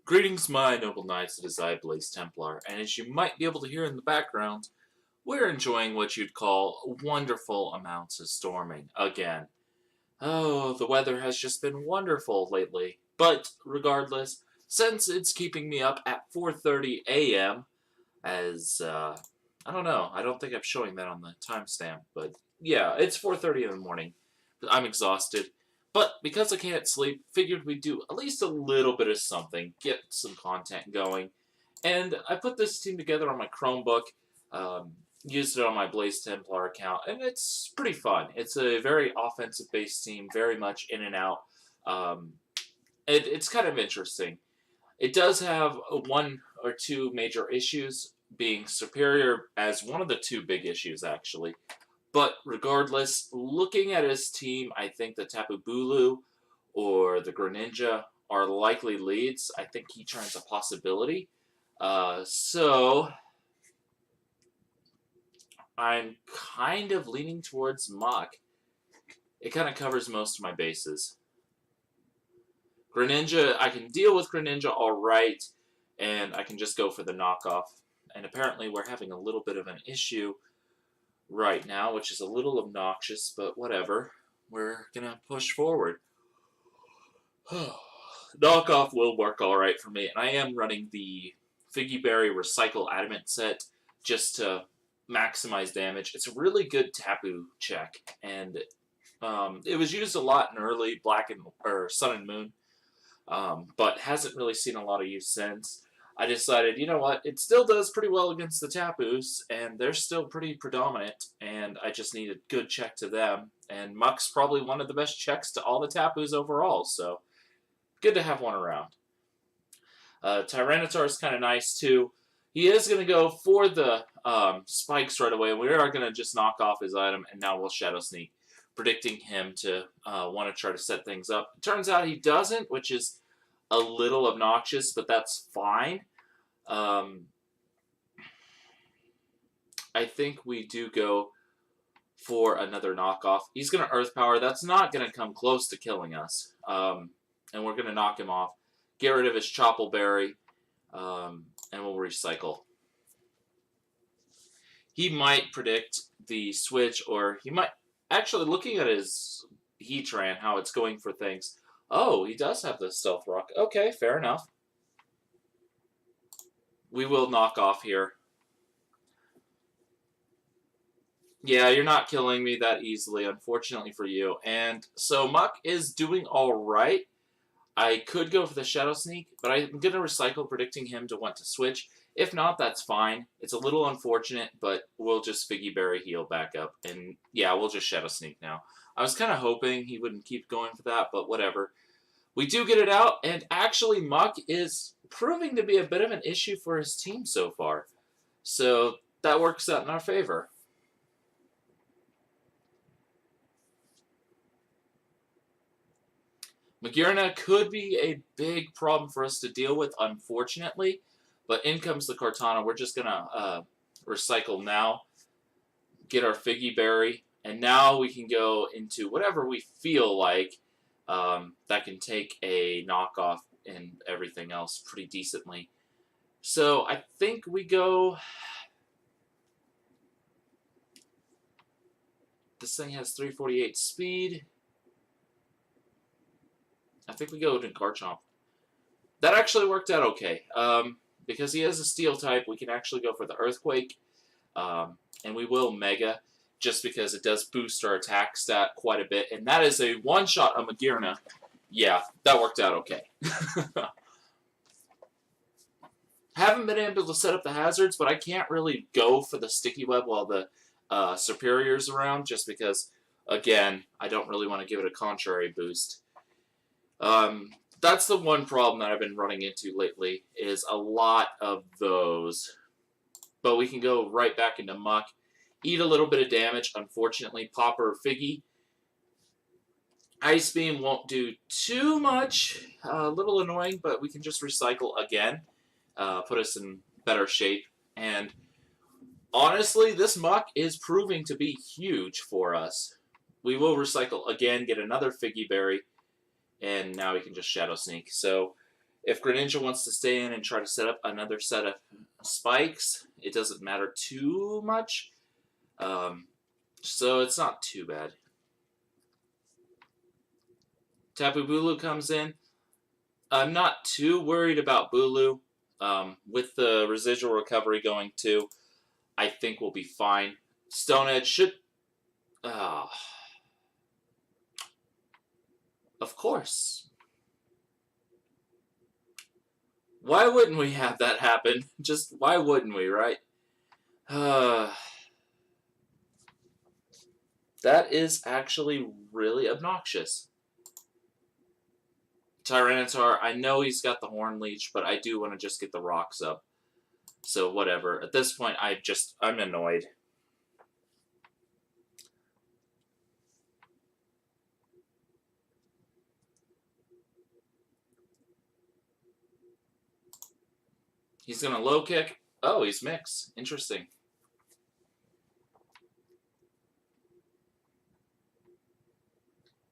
Greetings, my noble knights, it is I, Blaze Templar, and as you might be able to hear in the background, we're enjoying what you'd call wonderful amounts of storming again. Oh, the weather has just been wonderful lately, but regardless, since it's keeping me up at 4:30 a.m., I don't know, I don't think I'm showing that on the timestamp, but yeah, it's 4:30 in the morning. I'm exhausted. But because I can't sleep, figured we'd do at least a little bit of something, get some content going. And I put this team together on my Chromebook, used it on my Blaze Templar account, and it's pretty fun. It's a very offensive-based team, very much in and out. It's kind of interesting. It does have one or two major issues, being superior as one of the two big issues, actually. But regardless, looking at his team, I think the Tapu Bulu or the Greninja are likely leads. I think he turns a possibility. So I'm kind of leaning towards Mach. It kind of covers most of my bases. Greninja, I can deal with Greninja all right, and I can just go for the knockoff. And apparently we're having a little bit of an issue right now, which is a little obnoxious, but whatever. We're gonna push forward. Knockoff will work alright for me, and I am running the Figgy Berry Recycle Adamant set just to maximize damage. It's a really good Tapu check, and it was used a lot in early Sun and Moon, but hasn't really seen a lot of use since. I decided, you know what, it still does pretty well against the Tapus, and they're still pretty predominant, and I just need a good check to them. And Muck's probably one of the best checks to all the Tapus overall, so good to have one around. Tyranitar is kind of nice, too. He is going to go for the spikes right away. We are going to just knock off his item, and now we'll Shadow Sneak, predicting him to want to try to set things up. It turns out he doesn't, which is a little obnoxious, but that's fine. I think we do go for another knockoff. He's going to Earth Power. That's not going to come close to killing us. And we're going to knock him off. Get rid of his Chople Berry. And we'll recycle. He might predict the switch, or he might... Actually, looking at his Heatran, how it's going for things... Oh, he does have the Stealth Rock. Okay, fair enough. We will knock off here. Yeah, you're not killing me that easily, unfortunately for you. And so Muck is doing alright. I could go for the Shadow Sneak, but I'm going to recycle, predicting him to want to switch. If not, that's fine. It's a little unfortunate, but we'll just Figgy Berry heal back up. And yeah, we'll just Shadow Sneak now. I was kind of hoping he wouldn't keep going for that, but whatever. We do get it out, and actually Muck is proving to be a bit of an issue for his team so far. So that works out in our favor. Magearna could be a big problem for us to deal with, unfortunately. But in comes the Kartana. We're just going to recycle now, get our Figgy Berry, and now we can go into whatever we feel like that can take a knockoff and everything else pretty decently. So I think we go... This thing has 348 speed. I think we go to Garchomp. That actually worked out okay. Because he has a Steel type, we can actually go for the Earthquake. And we will Mega, just because it does boost our attack stat quite a bit. And that is a one-shot on Magearna. Yeah, that worked out okay. Haven't been able to set up the hazards, but I can't really go for the Sticky Web while the Superior's around, just because, again, I don't really want to give it a contrary boost. That's the one problem that I've been running into lately, is a lot of those. But we can go right back into Muck. Eat a little bit of damage, unfortunately. Popper Figgy. Ice Beam won't do too much. A little annoying, but we can just recycle again. Put us in better shape. And honestly, this Muck is proving to be huge for us. We will recycle again, get another Figgy Berry. And now we can just Shadow Sneak. So If Greninja wants to stay in and try to set up another set of spikes, it doesn't matter too much. So it's not too bad. Tapu Bulu comes in. I'm not too worried about Bulu. With the residual recovery going too, I think we'll be fine. Stone Edge should... of course. Why wouldn't we have that happen? Just why wouldn't we, right? That is actually really obnoxious. Tyranitar, I know he's got the Horn Leech, but I do want to just get the rocks up. So whatever. At this point, I'm annoyed. He's going to low kick. Oh, he's mix. Interesting.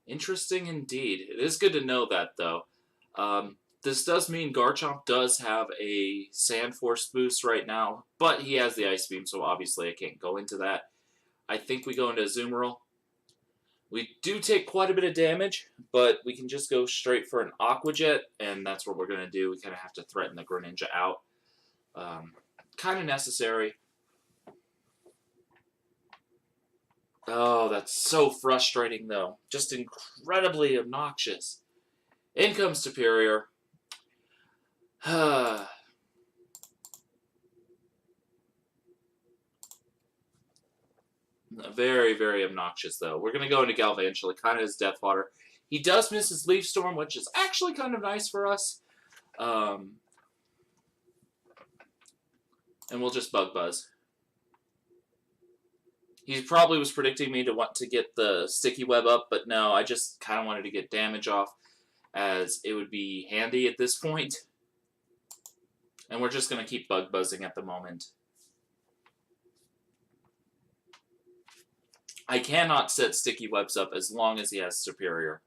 Interesting indeed. It is good to know that, though. This does mean Garchomp does have a Sand Force boost right now, but he has the Ice Beam, so obviously I can't go into that. I think we go into Azumarill. We do take quite a bit of damage, but we can just go straight for an Aqua Jet, and that's what we're going to do. We kind of have to threaten the Greninja out. Kind of necessary. Oh, that's so frustrating, though. Just incredibly obnoxious. In comes Superior. Very, very obnoxious, though. We're going to go into Galvantula, kind of his Death Water. He does miss his Leaf Storm, which is actually kind of nice for us. And we'll just Bug Buzz. He probably was predicting me to want to get the Sticky Web up, but no, I just kind of wanted to get damage off, as it would be handy at this point. And we're just going to keep Bug Buzzing at the moment. I cannot set Sticky Webs up as long as he has Superior.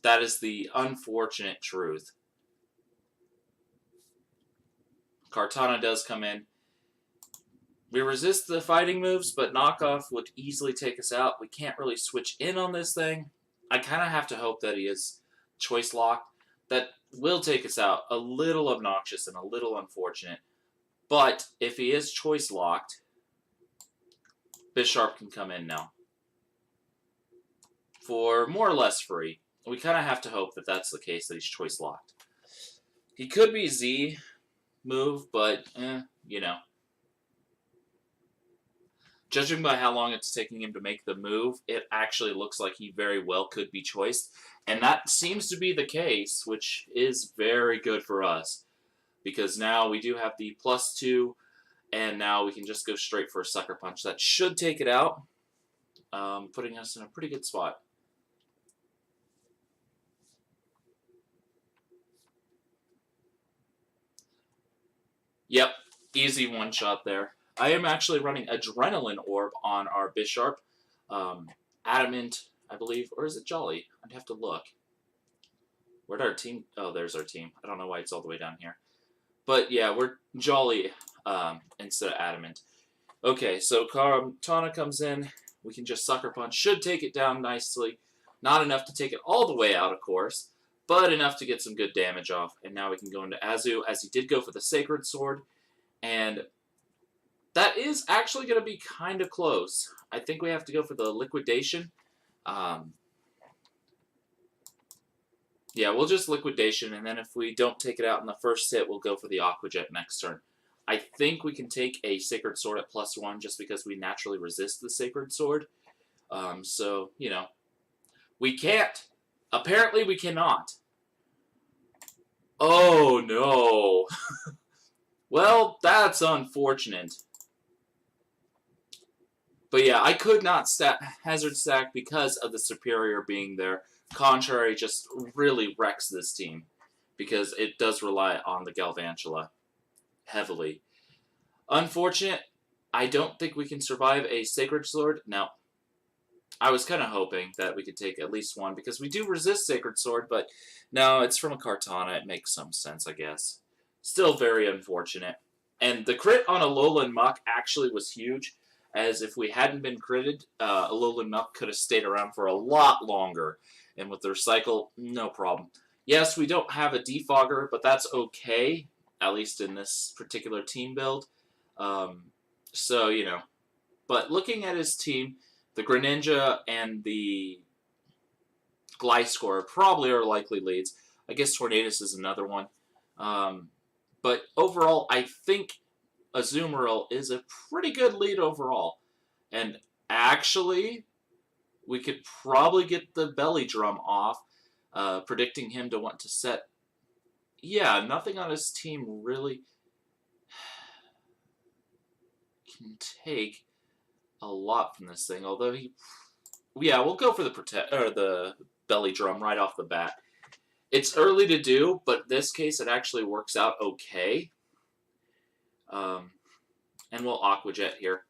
That is the unfortunate truth. Kartana does come in. We resist the fighting moves, but Knockoff would easily take us out. We can't really switch in on this thing. I kind of have to hope that he is choice locked. That will take us out. A little obnoxious and a little unfortunate. But if he is choice locked, Bisharp can come in now. For more or less free. We kind of have to hope that that's the case, that he's choice locked. He could be Z move, but, you know. Judging by how long it's taking him to make the move, it actually looks like he very well could be choiced. And that seems to be the case, which is very good for us. Because now we do have the +2, and now we can just go straight for a Sucker Punch. That should take it out, putting us in a pretty good spot. Yep, easy one-shot there. I am actually running Adrenaline Orb on our Bisharp. Adamant, I believe. Or is it Jolly? I'd have to look. Where'd our team... Oh, there's our team. I don't know why it's all the way down here. But yeah, we're Jolly instead of Adamant. Okay, so Kartana comes in. We can just Sucker Punch. Should take it down nicely. Not enough to take it all the way out, of course. But enough to get some good damage off. And now we can go into Azu, as he did go for the Sacred Sword. And that is actually going to be kind of close. I think we have to go for the Liquidation. Yeah, we'll just Liquidation, and then if we don't take it out in the first hit, we'll go for the Aqua Jet next turn. I think we can take a Sacred Sword at +1 just because we naturally resist the Sacred Sword. So, you know, we can't. Apparently we cannot. Oh, no. Well, that's unfortunate. But yeah, I could not Hazard Stack because of the Superior being there. Contrary just really wrecks this team because it does rely on the Galvantula heavily. Unfortunate, I don't think we can survive a Sacred Sword. Now, I was kind of hoping that we could take at least one, because we do resist Sacred Sword, but no, it's from a Kartana. It makes some sense, I guess. Still very unfortunate. And the crit on Alolan Muck actually was huge, as if we hadn't been critted, Alolan Muck could have stayed around for a lot longer. And with the Recycle, no problem. Yes, we don't have a Defogger, but that's okay, at least in this particular team build. So, you know. But looking at his team, the Greninja and the Gliscor probably are likely leads. I guess Tornadus is another one. But overall, I think Azumarill is a pretty good lead overall. And actually, we could probably get the belly drum off, predicting him to want to set. Yeah, nothing on his team really can take a lot from this thing. Although yeah, we'll go for the belly drum right off the bat. It's early to do, but in this case, it actually works out okay. And we'll Aqua Jet here.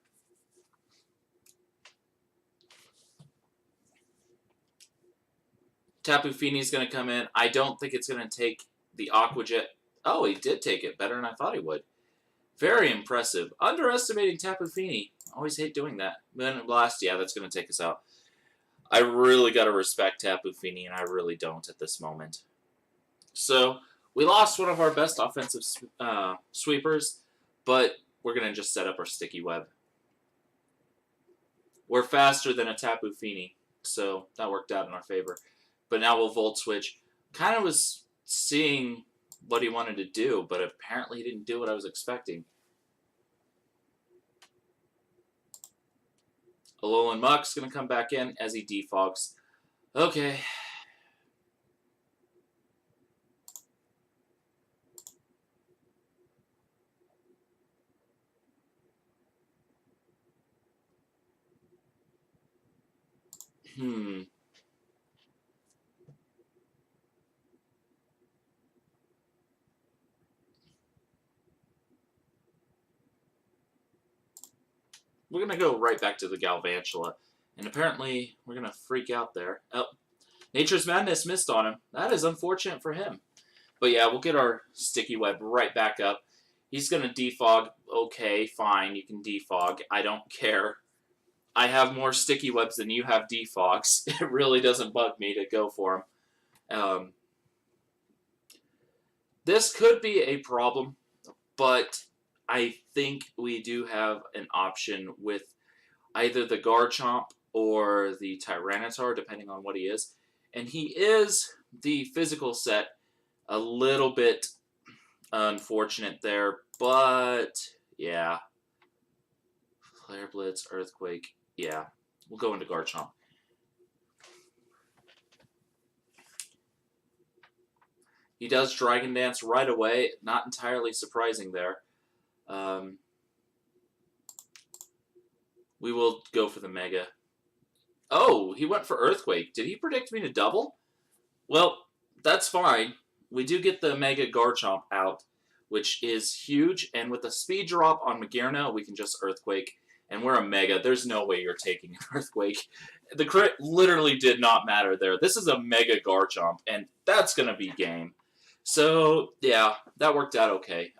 Tapu Fini's going to come in. I don't think it's going to take the Aqua Jet. Oh, he did take it better than I thought he would. Very impressive. Underestimating Tapu Fini. Always hate doing that. Then Blast, yeah, that's going to take us out. I really got to respect Tapu Fini, and I really don't at this moment. So, we lost one of our best offensive sweepers, but we're going to just set up our Sticky Web. We're faster than a Tapu Fini, so that worked out in our favor. But now we'll Volt Switch. Kind of was seeing what he wanted to do, but apparently he didn't do what I was expecting. Alolan Muck's going to come back in as he defogs. Okay. We're going to go right back to the Galvantula. And apparently, we're going to freak out there. Oh, Nature's Madness missed on him. That is unfortunate for him. But yeah, we'll get our Sticky Web right back up. He's going to defog. Okay, fine, you can defog. I don't care. I have more Sticky Webs than you have defogs. It really doesn't bug me to go for him. This could be a problem, but I think we do have an option with either the Garchomp or the Tyranitar, depending on what he is. And he is the physical set. A little bit unfortunate there, but yeah. Flare Blitz, Earthquake, yeah. We'll go into Garchomp. He does Dragon Dance right away. Not entirely surprising there. We will go for the Mega. Oh, he went for Earthquake. Did he predict me to double? Well, that's fine. We do get the Mega Garchomp out, which is huge. And with a speed drop on Magearna, we can just Earthquake. And we're a Mega. There's no way you're taking an Earthquake. The crit literally did not matter there. This is a Mega Garchomp, and that's going to be game. So, yeah, that worked out okay.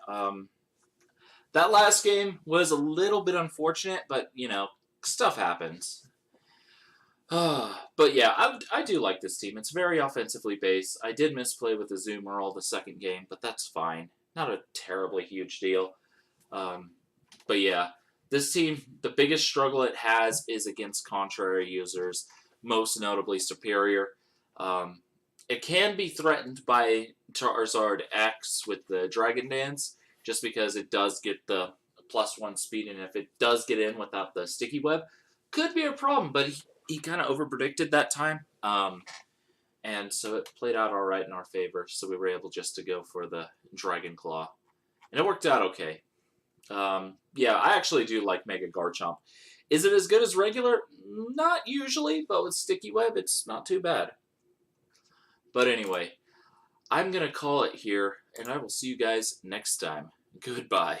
That last game was a little bit unfortunate, but, you know, stuff happens. But yeah, I do like this team. It's very offensively based. I did misplay with the Azumarill the second game, but that's fine. Not a terribly huge deal. But yeah, this team, the biggest struggle it has is against contrary users, most notably Superior. It can be threatened by Charizard X with the Dragon Dance, just because it does get the +1 speed, and if it does get in without the Sticky Web, could be a problem, but he kind of overpredicted that time, and so it played out all right in our favor, so we were able just to go for the Dragon Claw, and it worked out okay. Yeah, I actually do like Mega Garchomp. Is it as good as regular? Not usually, but with Sticky Web, it's not too bad. But anyway, I'm going to call it here, and I will see you guys next time. Goodbye.